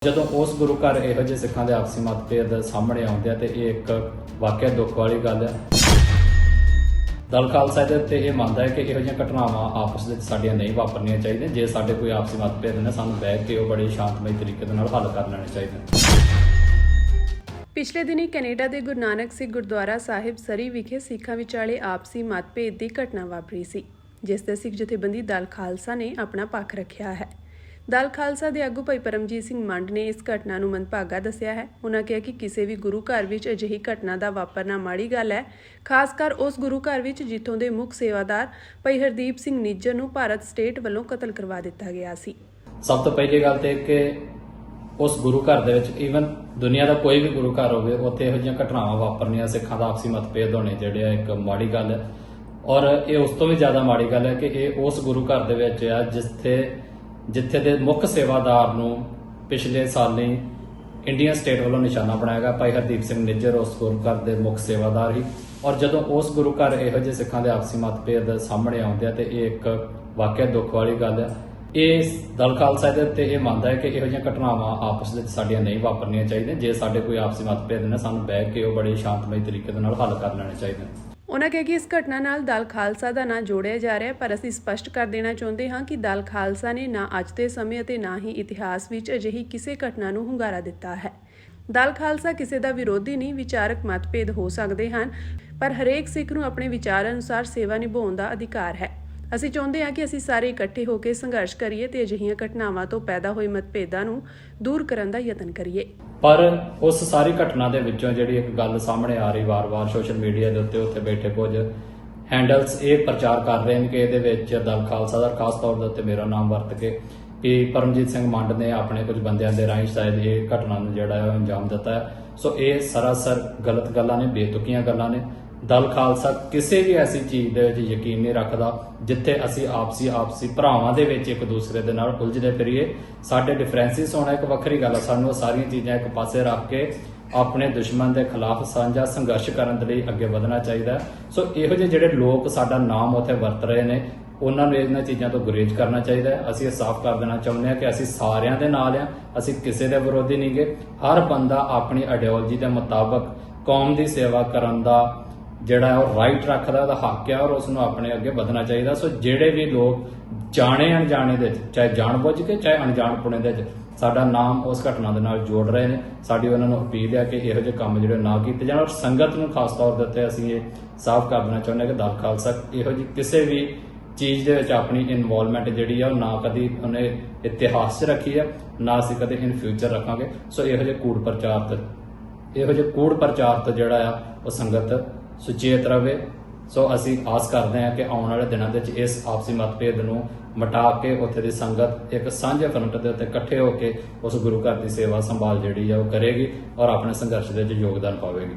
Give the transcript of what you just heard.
ਜਦੋਂ ਉਸ ਗੁਰੂ ਘਰ ਇਹੋ ਜਿਹੇ ਸਿੱਖਾਂ ਦੇ ਆਪਸੀ ਮਤਭੇਦ ਸਾਹਮਣੇ ਆਉਂਦੇ ਆ ਤੇ ਇਹ ਇੱਕ ਵਾਕਿਆ ਦੁੱਖ ਵਾਲੀ ਗੱਲ ਹੈ। ਦਲ ਖਾਲਸਾ ਦੇ ਉੱਤੇ ਇਹ ਮੰਨਦਾ ਹੈ ਕਿ ਇਹੋ ਜਿਹੀਆਂ ਘਟਨਾਵਾਂ ਆਪਸ ਵਿੱਚ ਸਾਡੀਆਂ ਨਹੀਂ ਵਾਪਰਨੀਆਂ ਚਾਹੀਦੀਆਂ। ਜੇ ਸਾਡੇ ਕੋਈ ਆਪਸੀ ਮਤਭੇਦ ਨੇ ਸਾਨੂੰ ਬੈਠ ਕੇ ਉਹ ਬੜੇ ਸ਼ਾਂਤਮਈ ਤਰੀਕੇ ਦੇ ਨਾਲ ਹੱਲ ਕਰ ਲੈਣੇ ਚਾਹੀਦੇ। ਪਿਛਲੇ ਦਿਨੀ ਕੈਨੇਡਾ ਦੇ ਗੁਰੂ ਨਾਨਕ ਸਿੰਘ ਗੁਰਦੁਆਰਾ ਸਾਹਿਬ ਸਰੀ ਵਿਖੇ ਸਿੱਖਾਂ ਵਿਚਾਲੇ ਆਪਸੀ ਮਤਭੇਦ ਦੀ ਘਟਨਾ ਵਾਪਰੀ ਸੀ, ਜਿਸ ਦੇ ਸਿੱਖ ਜਥੇਬੰਦੀ ਦਲ ਖਾਲਸਾ ਨੇ ਆਪਣਾ ਪੱਖ ਰੱਖਿਆ ਹੈ। ਦਲ ਖਾਲਸਾ ਦੇ ਆਗੂ ਭਾਈ ਪਰਮਜੀਤ ਸਿੰਘ ਮੰਡ ਨੇ ਇਸ ਘਟਨਾ ਨੂੰ ਮੰਦਭਾਗਾ ਦੱਸਿਆ ਹੈ। ਉਹਨਾਂ ਕਿਹਾ ਕਿ ਕਿਸੇ ਵੀ ਗੁਰੂ ਘਰ ਵਿੱਚ ਅਜਿਹੀ ਘਟਨਾ ਦਾ ਵਾਪਰਨਾ ਮਾੜੀ ਗੱਲ ਹੈ, ਖਾਸ ਕਰ ਉਸ ਗੁਰੂ ਘਰ ਵਿੱਚ ਜਿੱਥੋਂ ਦੇ ਮੁੱਖ ਸੇਵਾਦਾਰ ਭਾਈ ਹਰਦੀਪ ਸਿੰਘ ਨਿੱਜਰ ਨੂੰ ਭਾਰਤ ਸਟੇਟ ਵੱਲੋਂ ਕਤਲ ਕਰਵਾ ਦਿੱਤਾ ਗਿਆ ਸੀ। ਸਭ ਤੋਂ ਪਹਿਲੀ ਗੱਲ ਤੇ ਕਿ ਉਸ ਗੁਰੂ ਘਰ ਦੇ ਵਿੱਚ ਈਵਨ ਦੁਨੀਆ ਦਾ ਕੋਈ ਵੀ ਗੁਰੂ ਘਰ ਹੋਵੇ, ਉੱਥੇ ਇਹੋ ਜਿਹੀਆਂ ਘਟਨਾਵਾਂ ਵਾਪਰਨੀਆਂ, ਸਿੱਖਾਂ ਦਾ ਆਪਸੀ ਮਤਭੇਦ ਹੋਣੇ ਜਿਹੜੇ ਆ ਇੱਕ ਮਾੜੀ ਗੱਲ ਹੈ। ਔਰ ਇਹ ਉਸ ਤੋਂ ਵੀ ਜ਼ਿਆਦਾ ਮਾੜੀ ਗੱਲ ਹੈ ਕਿ ਇਹ ਉਸ ਗੁਰੂ ਘਰ ਦੇ ਵਿੱਚ ਆ ਜਿੱਥੇ ਦੇ ਮੁੱਖ ਸੇਵਾਦਾਰ ਨੂੰ ਪਿਛਲੇ ਸਾਲੀ ਇੰਡੀਅਨ ਸਟੇਟ ਵੱਲੋਂ ਨਿਸ਼ਾਨਾ ਬਣਾਇਆ ਗਿਆ। ਭਾਈ ਹਰਦੀਪ ਸਿੰਘ ਨਿੱਜਰ ਉਸ ਗੁਰੂ ਘਰ ਦੇ ਮੁੱਖ ਸੇਵਾਦਾਰ ਸੀ। ਔਰ ਜਦੋਂ ਉਸ ਗੁਰੂ ਘਰ ਇਹੋ ਜਿਹੇ ਸਿੱਖਾਂ ਦੇ ਆਪਸੀ ਮਤਭੇਦ ਸਾਹਮਣੇ ਆਉਂਦੇ ਆ ਤੇ ਇਹ ਇੱਕ ਵਾਕਿਆ ਦੁੱਖ ਵਾਲੀ ਗੱਲ ਹੈ। ਇਹ ਦਲ ਖਾਲਸਾ ਦੇ ਉੱਤੇ ਇਹ ਮੰਨਦਾ ਹੈ ਕਿ ਇਹੋ ਜਿਹੀਆਂ ਘਟਨਾਵਾਂ ਆਪਸ ਵਿੱਚ ਸਾਡੀਆਂ ਨਹੀਂ ਵਾਪਰਨੀਆਂ ਚਾਹੀਦੀਆਂ। ਜੇ ਸਾਡੇ ਕੋਈ ਆਪਸੀ ਮਤਭੇਦ ਨੇ ਸਾਨੂੰ ਬੈਠ ਕੇ ਉਹ ਬੜੇ ਸ਼ਾਂਤਮਈ ਤਰੀਕੇ ਦੇ ਨਾਲ ਹੱਲ ਕਰ ਲੈਣੇ ਚਾਹੀਦੇ। ਉਹਨਾਂ ਕਿਹਾ ਕਿ ਇਸ ਘਟਨਾ ਨਾਲ ਦਲ ਖਾਲਸਾ ਦਾ ਨਾਂ ਜੋੜਿਆ ਜਾ ਰਿਹਾ ਹੈ, ਪਰ ਅਸੀਂ ਸਪਸ਼ਟ ਕਰ ਦੇਣਾ ਚਾਹੁੰਦੇ ਹਾਂ ਕਿ ਦਲ ਖਾਲਸਾ ਨੇ ਨਾ ਅੱਜ ਦੇ ਸਮੇਂ ਅਤੇ ਨਾ ਹੀ ਇਤਿਹਾਸ ਵਿੱਚ ਅਜਿਹੀ ਕਿਸੇ ਘਟਨਾ ਨੂੰ ਹੁੰਗਾਰਾ ਦਿੱਤਾ ਹੈ। ਦਲ ਖਾਲਸਾ ਕਿਸੇ ਦਾ ਵਿਰੋਧੀ ਨਹੀਂ, ਵਿਚਾਰਕ ਮਤਭੇਦ ਹੋ ਸਕਦੇ ਹਨ, ਪਰ ਹਰੇਕ ਸਿੱਖ ਨੂੰ ਆਪਣੇ ਵਿਚਾਰ ਅਨੁਸਾਰ ਸੇਵਾ ਨਿਭਾਉਣ ਦਾ ਅਧਿਕਾਰ ਹੈ। ਅਸੀਂ ਚਾਹੁੰਦੇ ਹਾਂ ਕਿ ਅਸੀਂ ਸਾਰੇ ਇਕੱਠੇ ਹੋ ਕੇ ਸੰਘਰਸ਼ ਕਰੀਏ ਤੇ ਅਜਿਹੀਆਂ ਘਟਨਾਵਾਂ ਤੋਂ ਪੈਦਾ ਹੋਏ ਮਤਭੇਦਾਂ ਨੂੰ ਦੂਰ ਕਰਨ ਦਾ ਯਤਨ ਕਰੀਏ। ਪਰ ਉਸ ਸਾਰੀ ਘਟਨਾ ਦੇ ਵਿੱਚੋਂ ਜਿਹੜੀ ਇੱਕ ਗੱਲ ਸਾਹਮਣੇ ਆ ਰਹੀ ਵਾਰ-ਵਾਰ ਸੋਸ਼ਲ ਮੀਡੀਆ ਦੇ ਉੱਤੇ ਬੈਠੇ ਕੁਝ ਹੈਂਡਲਸ ਇਹ ਪ੍ਰਚਾਰ ਕਰ ਰਹੇ ਨੇ ਕਿ ਇਹਦੇ ਵਿੱਚ ਦਲ ਖਾਲਸਾ ਦਾ ਖਾਸ ਤੌਰ ਦੇ ਉੱਤੇ ਮੇਰਾ ਨਾਮ ਵਰਤ ਕੇ ਕਿ ਪਰਮਜੀਤ ਸਿੰਘ ਮੰਡ ਨੇ ਆਪਣੇ ਕੁਝ ਬੰਦਿਆਂ ਦੇ ਰਾਹੀਂ ਸ਼ਾਇਦ ਇਹ ਘਟਨਾ ਨੂੰ ਜਿਹੜਾ ਹੈ ਅੰਜਾਮ ਦਿੱਤਾ ਹੈ। ਸੋ ਇਹ ਸਰਾਸਰ ਗਲਤ ਗੱਲਾਂ ਨੇ, ਬੇਤੁਕੀਆਂ ਗੱਲਾਂ ਨੇ। ਦਲ ਖਾਲਸਾ ਕਿਸੇ ਵੀ ਐਸੀ ਚੀਜ਼ ਦੇ ਵਿੱਚ ਯਕੀਨ ਨਹੀਂ ਰੱਖਦਾ ਜਿੱਥੇ ਅਸੀਂ ਆਪਸੀ ਭਰਾਵਾਂ ਦੇ ਵਿੱਚ ਇੱਕ ਦੂਸਰੇ ਦੇ ਨਾਲ ਉਲਝਦੇ ਫਿਰੀਏ। ਸਾਡੇ ਡਿਫਰੈਂਸਿਸ ਹੋਣਾ ਇੱਕ ਵੱਖਰੀ ਗੱਲ ਹੈ, ਸਾਨੂੰ ਸਾਰੀਆਂ ਚੀਜ਼ਾਂ ਇੱਕ ਪਾਸੇ ਰੱਖ ਕੇ ਆਪਣੇ ਦੁਸ਼ਮਣ ਦੇ ਖਿਲਾਫ ਸਾਂਝਾ ਸੰਘਰਸ਼ ਕਰਨ ਦੇ ਲਈ ਅੱਗੇ ਵਧਣਾ ਚਾਹੀਦਾ। ਸੋ ਇਹੋ ਜਿਹੇ ਜਿਹੜੇ ਲੋਕ ਸਾਡਾ ਨਾਮ ਉੱਥੇ ਵਰਤ ਰਹੇ ਨੇ, ਉਹਨਾਂ ਨੂੰ ਇਹਨਾਂ ਚੀਜ਼ਾਂ ਤੋਂ ਗੁਰੇਜ਼ ਕਰਨਾ ਚਾਹੀਦਾ ਹੈ। ਅਸੀਂ ਇਹ ਸਾਫ਼ ਕਰ ਦੇਣਾ ਚਾਹੁੰਦੇ ਹਾਂ ਕਿ ਅਸੀਂ ਸਾਰਿਆਂ ਦੇ ਨਾਲ ਹਾਂ, ਅਸੀਂ ਕਿਸੇ ਦੇ ਵਿਰੋਧੀ ਨਹੀਂ ਗੇ। ਹਰ ਬੰਦਾ ਆਪਣੀ ਆਈਡੀਓਲੋਜੀ ਦੇ ਮੁਤਾਬਕ ਕੌਮ ਦੀ ਸੇਵਾ ਕਰਨ ਦਾ ਜਿਹੜਾ ਉਹ ਰਾਈਟ ਰੱਖਦਾ, ਉਹਦਾ ਹੱਕ ਹੈ ਔਰ ਉਸ ਨੂੰ ਆਪਣੇ ਅੱਗੇ ਵਧਣਾ ਚਾਹੀਦਾ। ਸੋ ਜਿਹੜੇ ਵੀ ਲੋਕ ਜਾਣੇ ਅਣਜਾਣੇ ਦੇ ਚਾਹੇ ਜਾਣਬੁੱਝ ਕੇ ਚਾਹੇ ਅਣਜਾਣਪੁਣੇ ਦੇ ਸਾਡਾ ਨਾਮ ਉਸ ਘਟਨਾ ਦੇ ਨਾਲ ਜੋੜ ਰਹੇ ਨੇ, ਸਾਡੀ ਉਹਨਾਂ ਨੂੰ ਅਪੀਲ ਹੈ ਕਿ ਇਹੋ ਜਿਹੇ ਕੰਮ ਜਿਹੜੇ ਨਾ ਕੀਤੇ ਜਾਣ। ਔਰ ਸੰਗਤ ਨੂੰ ਖਾਸ ਤੌਰ ਦੇ ਉੱਤੇ ਅਸੀਂ ਇਹ ਸਾਫ਼ ਕਰ ਦੇਣਾ ਚਾਹੁੰਦੇ ਹਾਂ ਕਿ ਦਲ ਖਾਲਸਾ ਇਹੋ ਜਿਹੀ ਕਿਸੇ ਵੀ ਚੀਜ਼ ਦੇ ਵਿੱਚ ਆਪਣੀ ਇਨਵੋਲਵਮੈਂਟ ਜਿਹੜੀ ਆ ਉਹ ਨਾ ਕਦੀ ਉਹਨੇ ਇਤਿਹਾਸ 'ਚ ਰੱਖੀ ਹੈ, ਨਾ ਅਸੀਂ ਕਦੇ ਇਨ ਫਿਊਚਰ ਰੱਖਾਂਗੇ। ਸੋ ਇਹੋ ਜਿਹੇ ਕੂੜ ਪ੍ਰਚਾਰ ਤੋਂ ਜਿਹੜਾ ਆ ਉਹ ਸੰਗਤ ਸੁਚੇਤ ਰਵੇ। ਸੋ ਅਸੀਂ ਆਸ ਕਰਦੇ ਹਾਂ ਕਿ ਆਉਣ ਵਾਲੇ ਦਿਨਾਂ ਦੇ ਵਿੱਚ ਇਸ ਆਪਸੀ ਮਤਭੇਦ ਨੂੰ ਮਿਟਾ ਕੇ ਉੱਥੇ ਦੀ ਸੰਗਤ ਇੱਕ ਸਾਂਝੇ ਫਰੰਟ ਦੇ ਉੱਤੇ ਇਕੱਠੇ ਹੋ ਕੇ ਉਸ ਗੁਰੂ ਘਰ ਦੀ ਸੇਵਾ ਸੰਭਾਲ ਜਿਹੜੀ ਆ ਉਹ ਕਰੇਗੀ ਔਰ ਆਪਣੇ ਸੰਘਰਸ਼ ਦੇ ਵਿੱਚ ਯੋਗਦਾਨ ਪਾਵੇਗੀ।